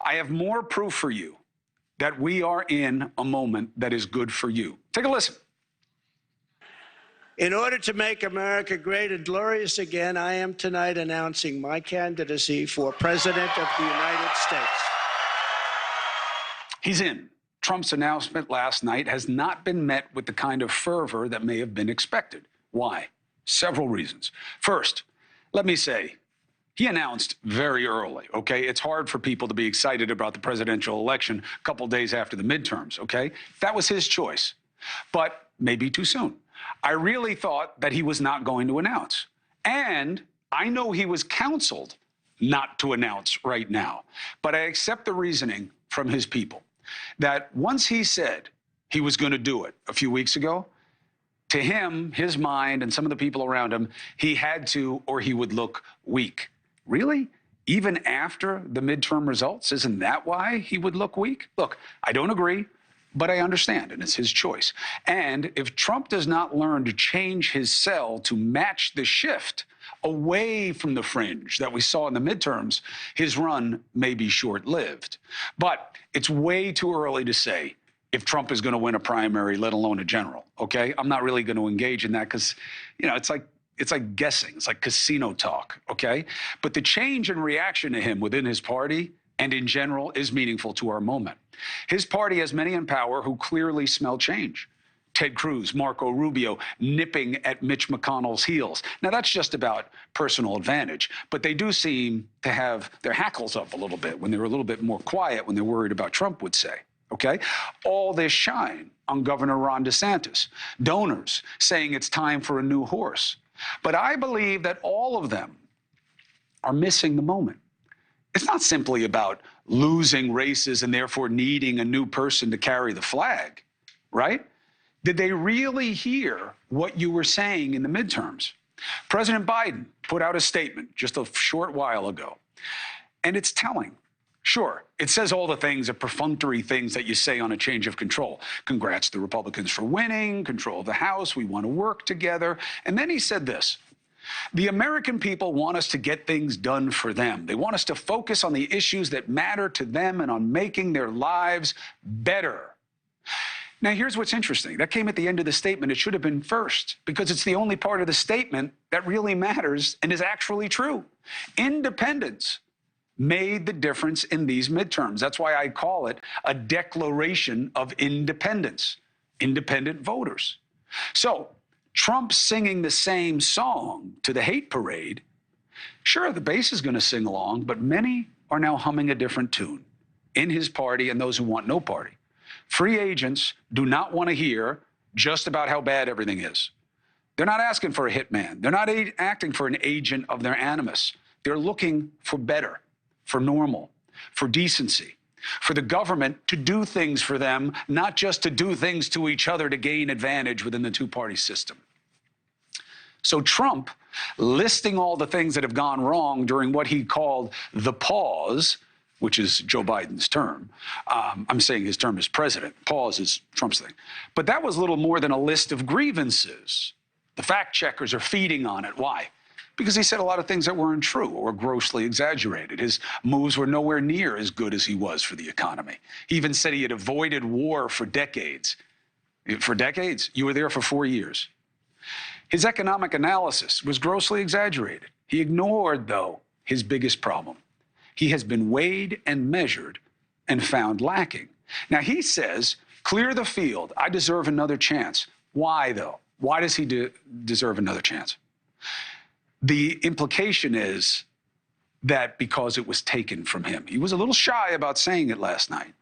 I have more proof for you that we are in a moment that is good for you. Take a listen. In order to make America great and glorious again, I am tonight announcing my candidacy for President of the United States. He's in. Trump's announcement last night has not been met with the kind of fervor that may have been expected. Why? Several reasons. First, let me say, he announced very early, okay? It's hard for people to be excited about the presidential election a couple days after the midterms, okay? That was his choice, but maybe too soon. I really thought that he was not going to announce. And I know he was counseled not to announce right now, but I accept the reasoning from his people that once he said he was going to do it a few weeks ago, to him, his mind, and some of the people around him, he had to, or he would look weak. Really? Even after the midterm results? Isn't that why he would look weak? Look, I don't agree, but I understand, and it's his choice. And if Trump does not learn to change his sell to match the shift away from the fringe that we saw in the midterms, his run may be short-lived. But it's way too early to say if Trump is going to win a primary, let alone a general, okay? I'm not really going to engage in that because, you know, it's like guessing. It's like casino talk, okay? But the change in reaction to him within his party and in general is meaningful to our moment. His party has many in power who clearly smell change. Ted Cruz, Marco Rubio, nipping at Mitch McConnell's heels. Now, that's just about personal advantage, but they do seem to have their hackles up a little bit when they're a little bit more quiet when they're worried about Trump would say. Okay? All this shine on Governor Ron DeSantis, donors saying it's time for a new horse. But I believe that all of them are missing the moment. It's not simply about losing races and therefore needing a new person to carry the flag, right? Did they really hear what you were saying in the midterms? President Biden put out a statement just a short while ago, and it's telling. Sure, it says all the things, the perfunctory things that you say on a change of control. Congrats to the Republicans for winning, control of the House, we want to work together. And then he said this: the American people want us to get things done for them. They want us to focus on the issues that matter to them and on making their lives better. Now, here's what's interesting. That came at the end of the statement. It should have been first, because it's the only part of the statement that really matters and is actually true. Independence made the difference in these midterms. That's why I call it a declaration of independence, independent voters. So Trump singing the same song to the hate parade, sure, the base is going to sing along, but many are now humming a different tune in his party and those who want no party. Free agents do not want to hear just about how bad everything is. They're not asking for a hitman. They're not acting for an agent of their animus. They're looking for better, for normal, for decency, for the government to do things for them, not just to do things to each other to gain advantage within the two-party system. So Trump, listing all the things that have gone wrong during what he called the pause, which is Joe Biden's term. I'm saying his term as president. Pause is Trump's thing. But that was little more than a list of grievances. The fact checkers are feeding on it. Why? Because he said a lot of things that weren't true or grossly exaggerated. His moves were nowhere near as good as he was for the economy. He even said he had avoided war for decades. For decades? You were there for 4 years. His economic analysis was grossly exaggerated. He ignored, though, his biggest problem. He has been weighed and measured and found lacking. Now, he says, clear the field. I deserve another chance. Why, though? Why does he deserve another chance? The implication is that because it was taken from him. He was a little shy about saying it last night,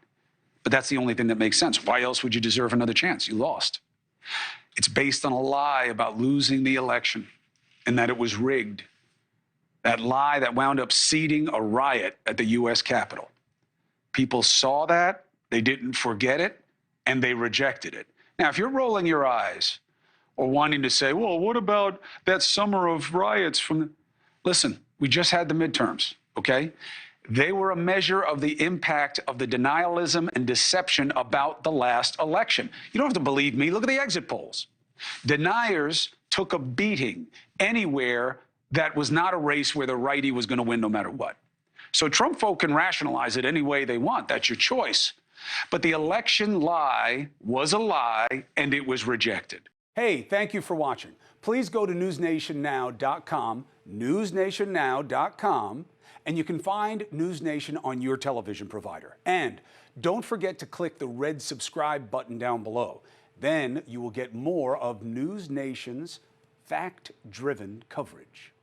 but that's the only thing that makes sense. Why else would you deserve another chance? You lost. It's based on a lie about losing the election and that it was rigged. That lie that wound up seeding a riot at the U.S. Capitol. People saw that, they didn't forget it, and they rejected it. Now, if you're rolling your eyes or wanting to say, well, what about that summer of riots from the... Listen, we just had the midterms, okay? They were a measure of the impact of the denialism and deception about the last election. You don't have to believe me. Look at the exit polls. Deniers took a beating anywhere that was not a race where the righty was going to win no matter what. So Trump folk can rationalize it any way they want. That's your choice. But the election lie was a lie, and it was rejected. Hey, thank you for watching. Please go to newsnationnow.com, newsnationnow.com, and you can find NewsNation on your television provider. And don't forget to click the red subscribe button down below. Then you will get more of NewsNation's fact-driven coverage.